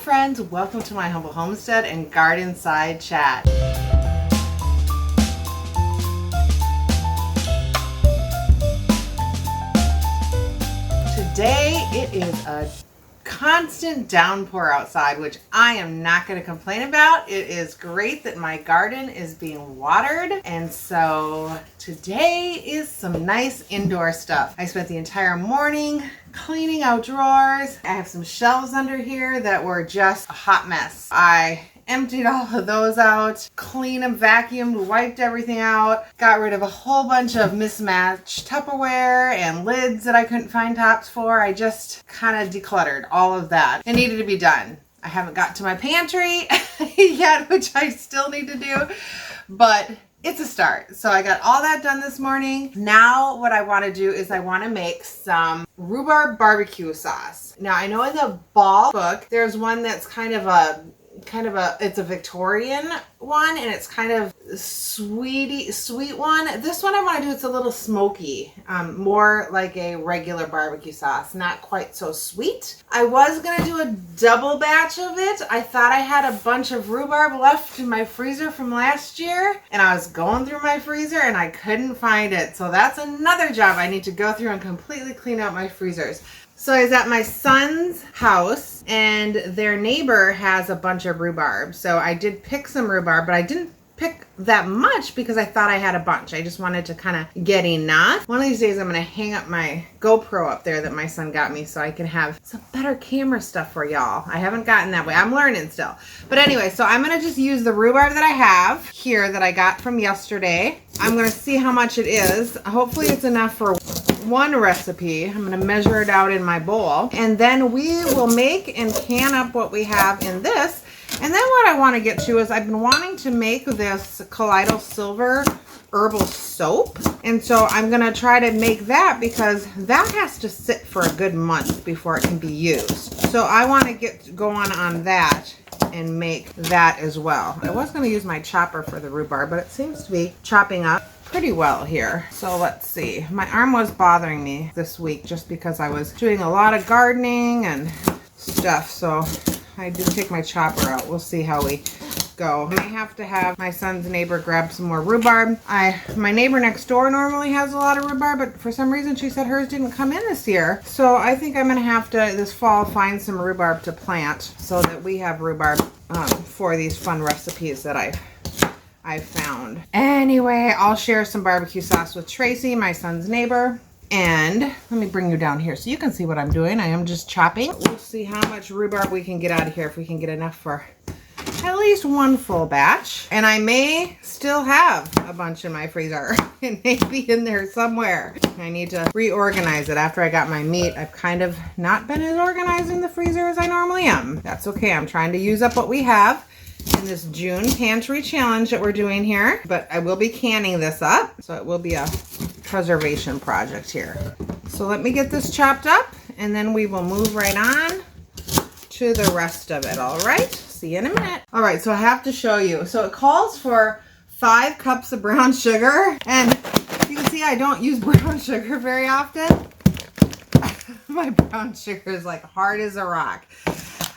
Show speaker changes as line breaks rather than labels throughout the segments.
friends, welcome to my humble homestead and garden side chat. Today it is a constant downpour outside, which I am not going to complain about. It is great that my garden is being watered, and so today is some nice indoor stuff. I spent the entire morning cleaning out drawers. I have some shelves under here that were just a hot mess. I emptied all of those out, cleaned them, vacuumed, wiped everything out, got rid of a whole bunch of mismatched Tupperware and lids that I couldn't find tops for. I just kind of decluttered all of that. It needed to be done. I haven't got to my pantry yet, which I still need to do, but it's a start. So I got all that done this morning. Now what I want to do is I want to make some rhubarb barbecue sauce. Now I know in the Ball book, there's one that's kind of a it's a Victorian one, and it's kind of sweet one. This one I want to do, it's a little smoky, more like a regular barbecue sauce, not quite so sweet. I was gonna do a double batch of it. I thought I had a bunch of rhubarb left in my freezer from last year, and I was going through my freezer and I couldn't find it. So that's another job. I need to go through and completely clean out my freezers. So I was at my son's house and their neighbor has a bunch of rhubarb. So I did pick some rhubarb, but I didn't pick that much because I thought I had a bunch. I just wanted to kind of get enough. One of these days I'm going to hang up my GoPro up there that my son got me so I can have some better camera stuff for y'all. I haven't gotten that way. I'm learning still. But anyway, so I'm going to just use the rhubarb that I have here that I got from yesterday. I'm going to see how much it is. Hopefully it's enough for one recipe. I'm going to measure it out in my bowl, and then we will make and can up what we have in this. And then what I want to get to is I've been wanting to make this colloidal silver herbal soap, and so I'm going to try to make that because that has to sit for a good month before it can be used. So I want to get going on that and make that as well. I was going to use my chopper for the rhubarb, but it seems to be chopping up pretty well here. So let's see. My arm was bothering me this week just because I was doing a lot of gardening and stuff. So I did take my chopper out. We'll see how we go. I may have to have my son's neighbor grab some more rhubarb. My neighbor next door normally has a lot of rhubarb, but for some reason she said hers didn't come in this year. So I think I'm gonna have to this fall find some rhubarb to plant so that we have rhubarb for these fun recipes that I found. Anyway, I'll share some barbecue sauce with Tracy, my son's neighbor. And let me bring you down here so you can see what I'm doing. I am just chopping. We'll see how much rhubarb we can get out of here, if we can get enough for at least one full batch. And I may still have a bunch in my freezer. It may be in there somewhere. I need to reorganize it. After I got my meat, I've kind of not been as organized in the freezer as I normally am. That's okay. I'm trying to use up what we have in this June pantry challenge that we're doing here, but I will be canning this up, so it will be a preservation project here. So let me get this chopped up, and then we will move right on to the rest of it. All right, see you in a minute. All right, so I have to show you. So it calls for 5 cups of brown sugar, and you can see I don't use brown sugar very often. My brown sugar is like hard as a rock.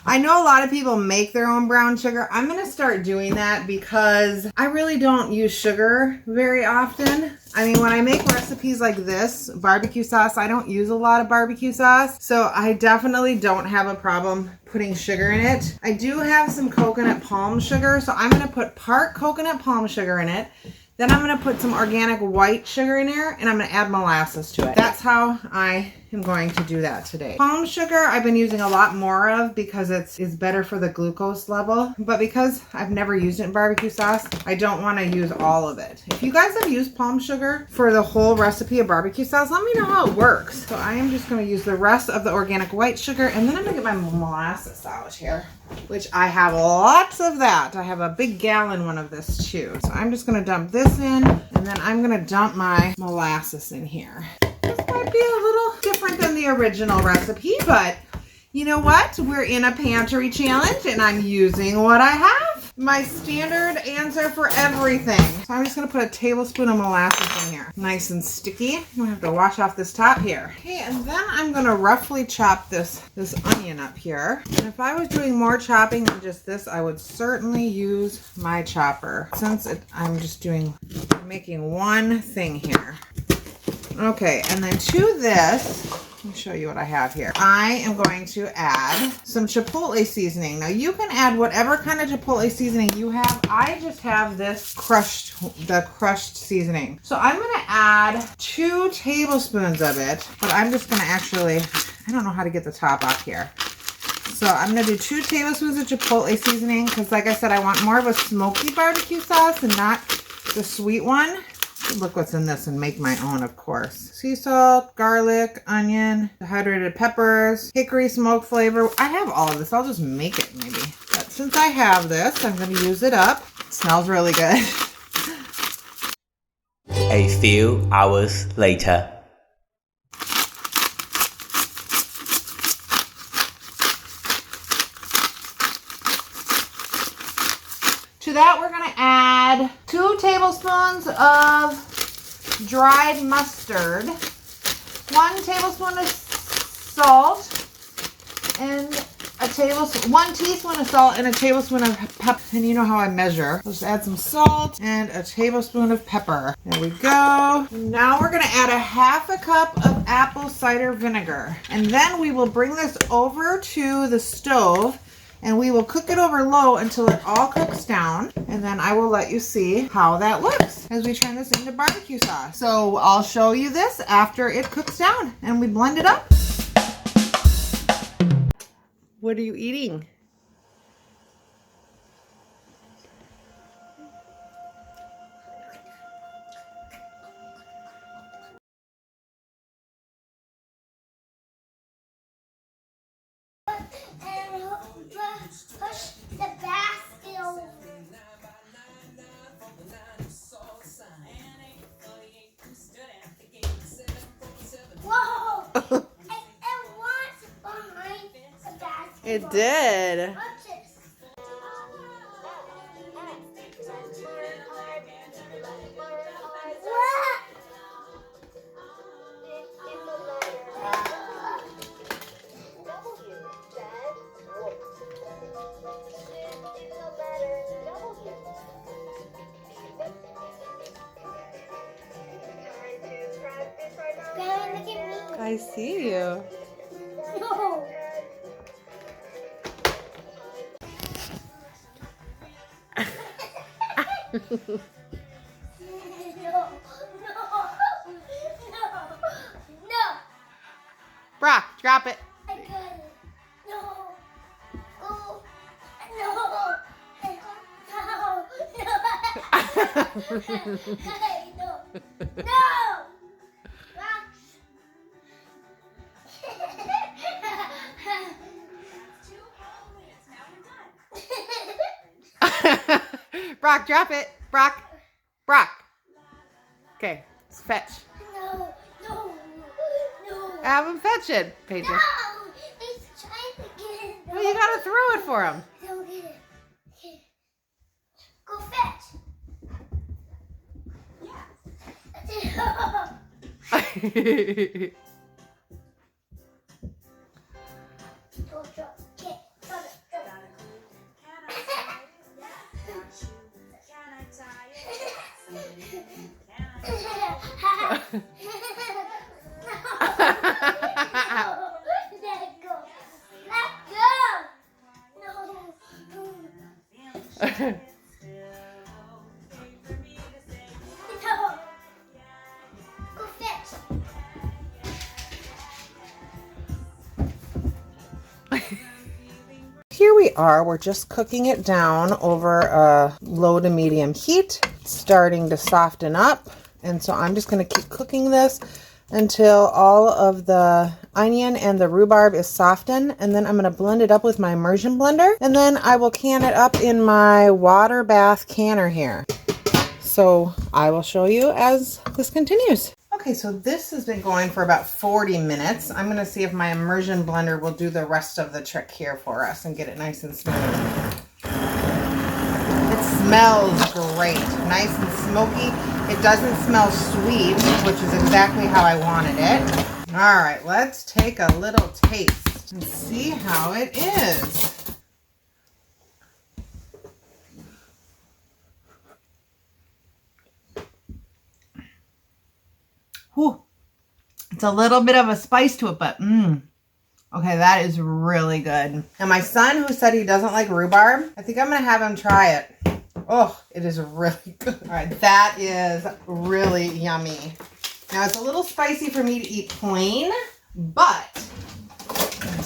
I know a lot of people make their own brown sugar. I'm going to start doing that because I really don't use sugar very often. I mean, when I make recipes like this, barbecue sauce, I don't use a lot of barbecue sauce. So I definitely don't have a problem putting sugar in it. I do have some coconut palm sugar, so I'm going to put part coconut palm sugar in it. Then I'm going to put some organic white sugar in there, and I'm going to add molasses to it. That's how I am going to do that today. Palm sugar I've been using a lot more of because it's better for the glucose level. But because I've never used it in barbecue sauce, I don't want to use all of it. If you guys have used palm sugar for the whole recipe of barbecue sauce, let me know how it works. So I am just going to use the rest of the organic white sugar, and then I'm going to get my molasses out here, which I have lots of that. I have a big gallon one of this too. So I'm just going to dump this in, and then I'm going to dump my molasses in here. This might be a little different than the original recipe, but you know what? We're in a pantry challenge, and I'm using what I have. My standard answer for everything. So I'm just gonna put a tablespoon of molasses in here. Nice and sticky. I'm gonna have to wash off this top here. Okay, and then I'm gonna roughly chop this onion up here. And if I was doing more chopping than just this, I would certainly use my chopper. Since I'm just making one thing here. Okay, and then to this, let me show you what I have here. I am going to add some Chipotle seasoning. Now you can add whatever kind of Chipotle seasoning you have. I just have this crushed seasoning. So I'm gonna add 2 tablespoons of it, but I'm just gonna I don't know how to get the top off here. So I'm gonna do 2 tablespoons of Chipotle seasoning because like I said, I want more of a smoky barbecue sauce and not the sweet one. Look what's in this and make my own, of course. Sea salt, garlic, onion, dehydrated peppers, hickory smoke flavor. I have all of this. I'll just make it maybe. But since I have this, I'm going to use it up. It smells really good.
A few hours later.
To that, we're going to add 2 tablespoons of dried mustard, 1 tablespoon of salt, and 1 teaspoon of salt and a tablespoon of pepper. And you know how I measure. Let's add some salt and a tablespoon of pepper. There we go. Now we're going to add a 1/2 cup of apple cider vinegar. And then we will bring this over to the stove and we will cook it over low until it all cooks down. And then I will let you see how that looks as we turn this into barbecue sauce. So I'll show you this after it cooks down and we blend it up. What are you eating?
Push the basket over. Whoa! It was behind the basket.
It did.
Watch this. Grandma, look at me.
I see you.
No. No.
Brock, drop it.
I got it. No. Oh. No. Hey, no. No.
Brock, drop it. Brock. Okay, let's fetch.
No.
Have him fetch it, Paige.
No. He's trying to get it.
Well, you gotta throw it for him.
Don't get it. Okay. Go fetch. Yeah. Go drop. Okay. Drop it. Let go. No. No. Go fetch.
Here we are, we're just cooking it down over a low to medium heat. It's starting to soften up. And so I'm just gonna keep cooking this until all of the onion and the rhubarb is softened. And then I'm gonna blend it up with my immersion blender. And then I will can it up in my water bath canner here. So I will show you as this continues. Okay, so this has been going for about 40 minutes. I'm gonna see if my immersion blender will do the rest of the trick here for us and get it nice and smooth. Smells great. Nice and smoky. It doesn't smell sweet, which is exactly how I wanted it. All right, let's take a little taste and see how it is. Whew. It's a little bit of a spice to it, but okay, that is really good. And my son, who said he doesn't like rhubarb, I think I'm going to have him try it. Oh, it is really good. All right, that is really yummy. Now, it's a little spicy for me to eat plain, but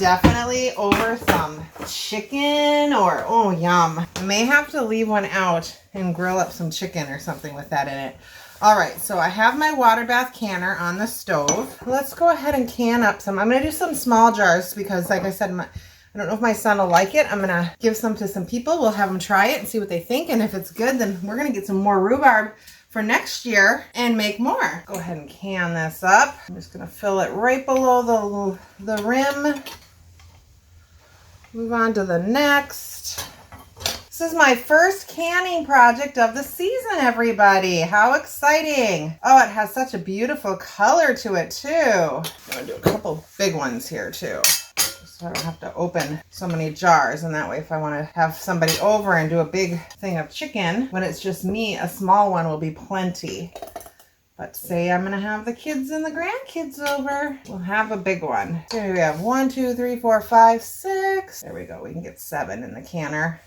definitely over some chicken or, oh, yum. I may have to leave one out and grill up some chicken or something with that in it. All right, so I have my water bath canner on the stove. Let's go ahead and can up some. I'm going to do some small jars because, like I said, I don't know if my son will like it. I'm going to give some to some people. We'll have them try it and see what they think. And if it's good, then we're going to get some more rhubarb for next year and make more. Go ahead and can this up. I'm just going to fill it right below the rim. Move on to the next. This is my first canning project of the season, everybody. How exciting. Oh, it has such a beautiful color to it, too. I'm going to do a couple big ones here, too, so I don't have to open so many jars. And that way, if I want to have somebody over and do a big thing of chicken, when it's just me, a small one will be plenty. But say I'm going to have the kids and the grandkids over, we'll have a big one. Here we have 1, 2, 3, 4, 5, 6. There we go. We can get 7 in the canner.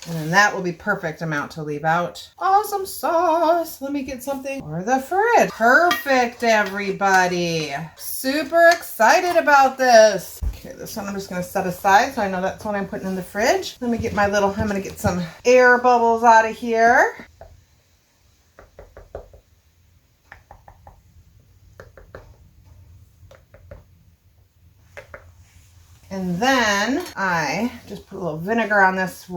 And then that will be perfect amount to leave out. Awesome sauce. Let me get something for the fridge. Perfect, everybody. Super excited about this. Okay, this one I'm just going to set aside so I know that's what I'm putting in the fridge. Let me get I'm going to get some air bubbles out of here. And then I just put a little vinegar on this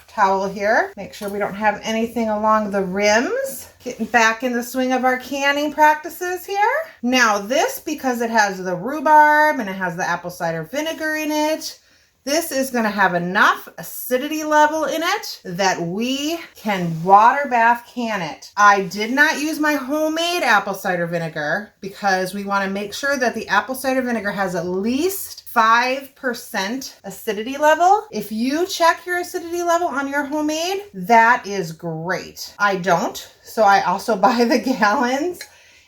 towel here. Make sure we don't have anything along the rims. Getting back in the swing of our canning practices here. Now this, because it has the rhubarb and it has the apple cider vinegar in it, this is going to have enough acidity level in it that we can water bath can it. I did not use my homemade apple cider vinegar because we want to make sure that the apple cider vinegar has at least 5% acidity level. If you check your acidity level on your homemade, that is great. I don't, so I also buy the gallons,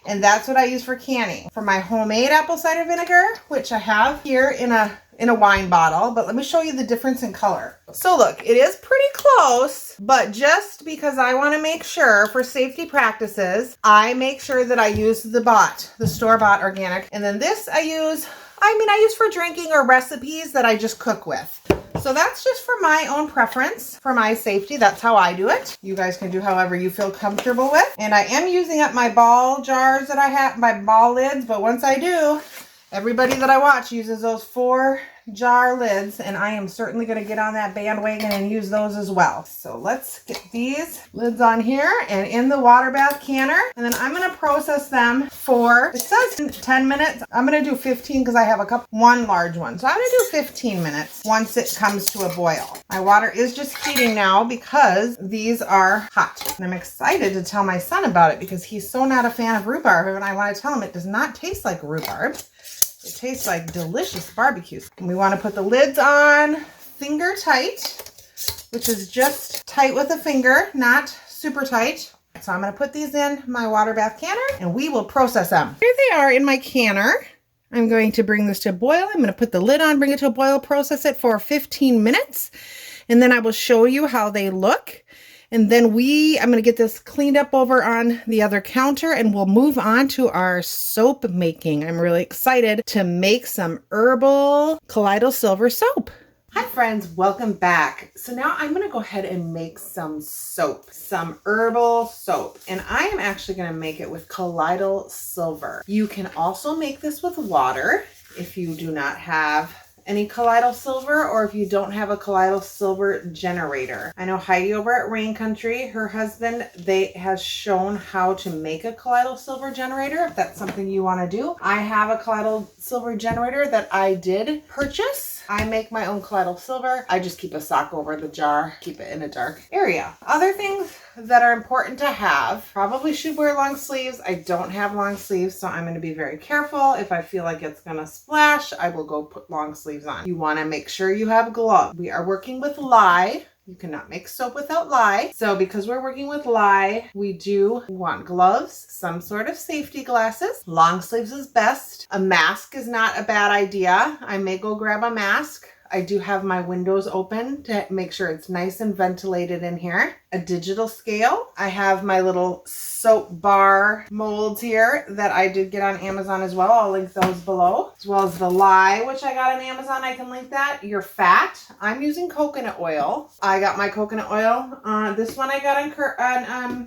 and that's what I use for canning. For my homemade apple cider vinegar, which I have here in a wine bottle, but let me show you the difference in color. So look, it is pretty close, but just because I want to make sure for safety practices, I make sure that I use the store-bought organic, and then this I use for drinking or recipes that I just cook with. So that's just for my own preference, for my safety. That's how I do it. You guys can do however you feel comfortable with. And I am using up my ball jars that I have, my ball lids, but once I do, everybody that I watch uses those 4 jar lids, and I am certainly going to get on that bandwagon and use those as well. So let's get these lids on here and in the water bath canner, and then I'm going to process them for, it says 10 minutes. I'm going to do 15 because I have one large one. So I'm going to do 15 minutes once it comes to a boil. My water is just heating now because these are hot. And I'm excited to tell my son about it because he's so not a fan of rhubarb, and I want to tell him it does not taste like rhubarb. It tastes like delicious barbecue. And we want to put the lids on finger tight, which is just tight with a finger, not super tight. So I'm going to put these in my water bath canner and we will process them. Here they are in my canner. I'm going to bring this to a boil. I'm going to put the lid on, bring it to a boil, process it for 15 minutes. And then I will show you how they look. And then I'm going to get this cleaned up over on the other counter and we'll move on to our soap making. I'm really excited to make some herbal colloidal silver soap. Hi friends, welcome back. So now I'm going to go ahead and make some soap, some herbal soap. And I am actually going to make it with colloidal silver. You can also make this with water if you do not have any colloidal silver, or if you don't have a colloidal silver generator. I know Heidi over at Rain Country, her husband, has shown how to make a colloidal silver generator, if that's something you want to do. I have a colloidal silver generator that I did purchase I make my own colloidal silver. I just keep a sock over the jar, keep it in a dark area. Other things that are important to have, probably should wear long sleeves. I don't have long sleeves, so I'm going to be very careful. If I feel like it's going to splash, I will go put long sleeves on. You want to make sure you have gloves. We are working with lye. You cannot make soap without lye. So because we're working with lye, we do want gloves, some sort of safety glasses. Long sleeves is best. A mask is not a bad idea. I may go grab a mask. I do have my windows open to make sure it's nice and ventilated in here. A digital scale. I have my little soap bar molds here that I did get on Amazon as well. I'll link those below. As well as the lye, which I got on Amazon. I can link that. Your fat. I'm using coconut oil. I got my coconut oil. This one I got on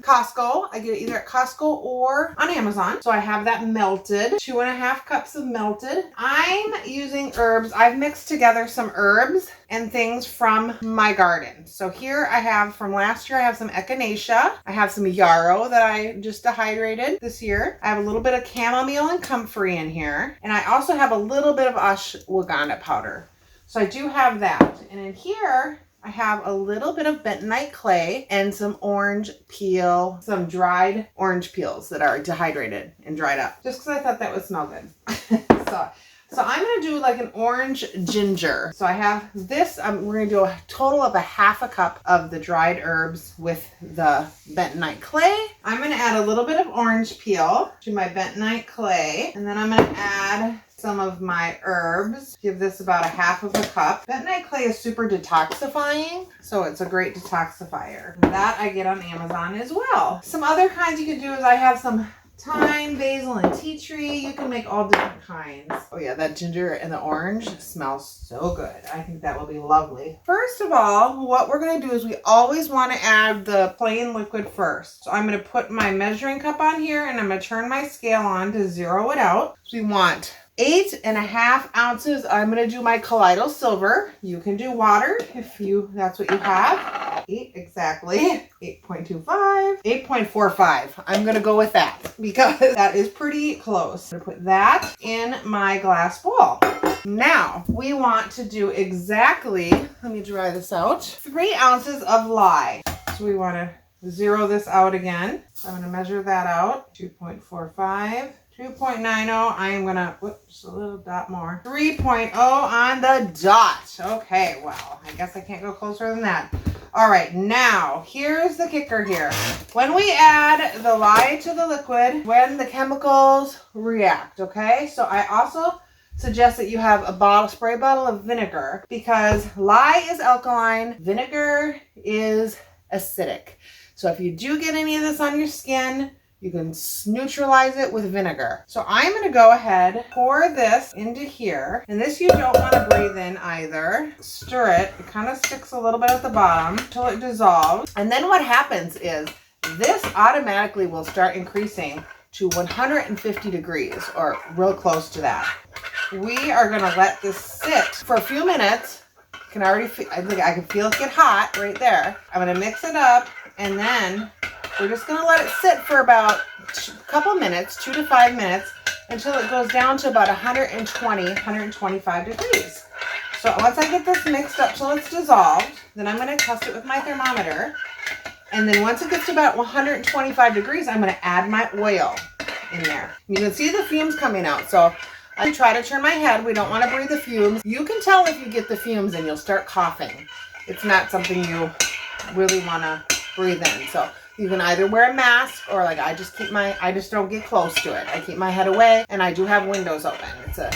Costco. I get it either at Costco or on Amazon. So I have that melted. 2.5 cups of melted. I'm using herbs. I've mixed together some herbs and things from my garden. So here I have from last year, I have some echinacea. I have some yarrow that I just dehydrated this year. I have a little bit of chamomile and comfrey in here. And I also have a little bit of ashwagandha powder. So I do have that. And in here, I have a little bit of bentonite clay and some orange peel, some dried orange peels that are dehydrated and dried up. Just because I thought that would smell good. So I'm going to do like an orange ginger. So I have this, we're going to do a total of a 1/2 cup of the dried herbs with the bentonite clay. I'm going to add a little bit of orange peel to my bentonite clay. And then I'm going to add some of my herbs. Give this about a 1/2 cup. Bentonite clay is super detoxifying, so it's a great detoxifier. That I get on Amazon as well. Some other kinds you can do is I have some thyme, basil, and tea tree. You can make all different kinds. Oh yeah, that ginger and the orange smells so good. I think that will be lovely. First of all, what we're going to do is we always want to add the plain liquid first. So I'm going to put my measuring cup on here and I'm going to turn my scale on to zero it out. So we want 8.5 ounces. I'm going to do my colloidal silver. You can do water if that's what you have. 8 exactly. 8.25. 8.45. I'm going to go with that because that is pretty close. I'm going to put that in my glass bowl. Now we want to do exactly, let me dry this out, 3 ounces of lye. So we want to zero this out again. So I'm going to measure that out. 2.45. 2.90, I am going to, whoops, a little dot more. 3.0 on the dot. Okay, well, I guess I can't go closer than that. All right, now, here's the kicker here. When we add the lye to the liquid, when the chemicals react, okay? So I also suggest that you have a spray bottle of vinegar because lye is alkaline, vinegar is acidic. So if you do get any of this on your skin, you can neutralize it with vinegar. So I'm going to go ahead, pour this into here. And this you don't want to breathe in either. Stir it. It kind of sticks a little bit at the bottom until it dissolves. And then what happens is this automatically will start increasing to 150 degrees or real close to that. We are going to let this sit for a few minutes. You can already feel, I think I can feel it get hot right there. I'm going to mix it up and then we're just going to let it sit for about a couple minutes, 2 to 5 minutes, until it goes down to about 120, 125 degrees. So once I get this mixed up till it's dissolved, then I'm going to test it with my thermometer. And then once it gets to about 125 degrees, I'm going to add my oil in there. You can see the fumes coming out. So I try to turn my head. We don't want to breathe the fumes. You can tell if you get the fumes and you'll start coughing. It's not something you really want to breathe in. So you can either wear a mask or like I just don't get close to it. I keep my head away and I do have windows open. It's a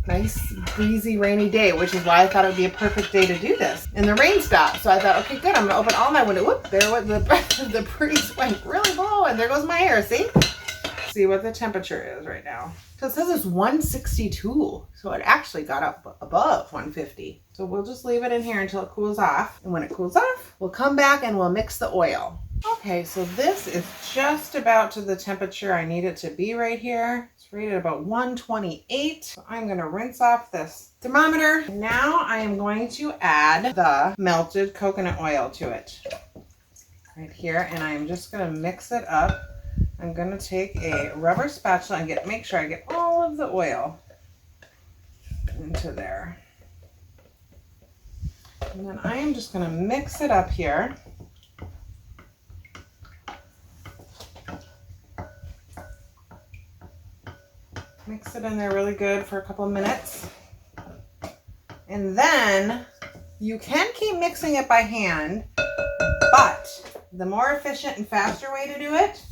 nice, breezy, rainy day, which is why I thought it would be a perfect day to do this. And the rain stopped. So I thought, okay, good. I'm going to open all my windows. Whoop, there was the breeze went really low and there goes my hair. See what the temperature is right now. So it says it's 162. So it actually got up above 150. So we'll just leave it in here until it cools off. And when it cools off, we'll come back and we'll mix the oil. Okay, so this is just about to the temperature I need it to be right here. It's rated about 128. So I'm going to rinse off this thermometer. Now I am going to add the melted coconut oil to it. Right here, and I'm just going to mix it up. I'm going to take a rubber spatula and make sure I get all of the oil into there. And then I am just gonna mix it up here. Mix it in there really good for a couple of minutes. And then you can keep mixing it by hand, but the more efficient and faster way to do it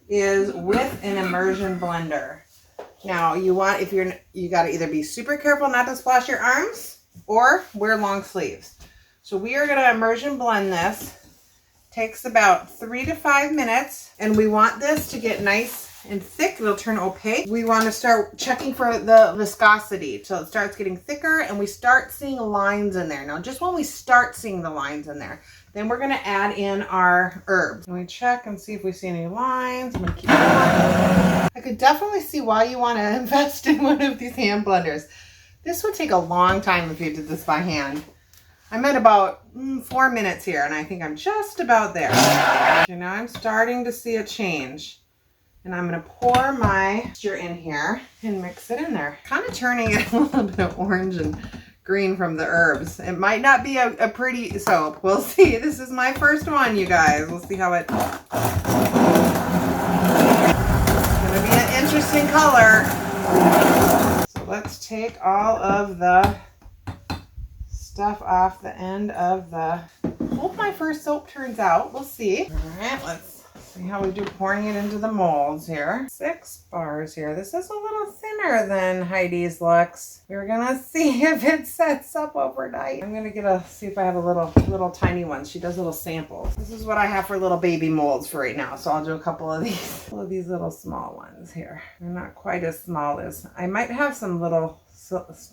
is with an immersion blender. Now you got to either be super careful not to splash your arms or wear long sleeves. So we are going to immersion blend this. Takes about 3 to 5 minutes, and we want this to get nice and thick. It'll turn opaque. We want to start checking for the viscosity so it starts getting thicker and we start seeing lines in there. Now just when we start seeing the lines in there, then we're going to add in our herbs. And we check and see if we see any lines. I'm going to keep going. I could definitely see why you want to invest in one of these hand blenders. This would take a long time if you did this by hand. I'm at about 4 minutes here, and I think I'm just about there. Okay, now I'm starting to see a change. And I'm going to pour my mixture in here and mix it in there. Kind of turning it a little bit of orange and green from the herbs. It might not be a pretty soap. We'll see. This is my first one, you guys. We'll see how it... It's going to be an interesting color. So let's take all of the stuff off the end of the... Hope my first soap turns out. We'll see. All right, let's see how we do pouring it into the molds here. 6 bars here. This is a little thinner than Heidi's looks. We're gonna see if it sets up overnight. I'm gonna see if I have a little tiny one. She does little samples. This is what I have for little baby molds for right now. So I'll do a couple of these little small ones here. They're not quite as small as, I might have some little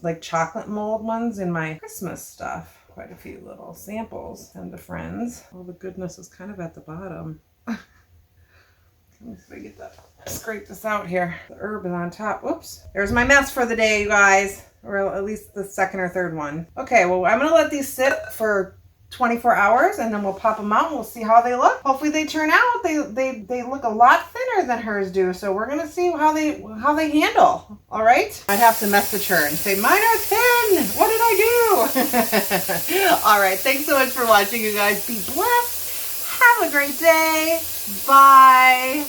like chocolate mold ones in my Christmas stuff. Quite a few little samples and the friends. All the goodness is kind of at the bottom. Let me see if I get that. Scrape this out here. The herb is on top. Oops. There's my mess for the day, you guys. Or at least the second or third one. Okay, well, I'm going to let these sit for 24 hours and then we'll pop them out and we'll see how they look. Hopefully they turn out. They look a lot thinner than hers do. So we're going to see how they handle. All right. I'd have to message her and say, mine are thin. What did I do? All right. Thanks so much for watching, you guys. Be blessed. Have a great day. Bye.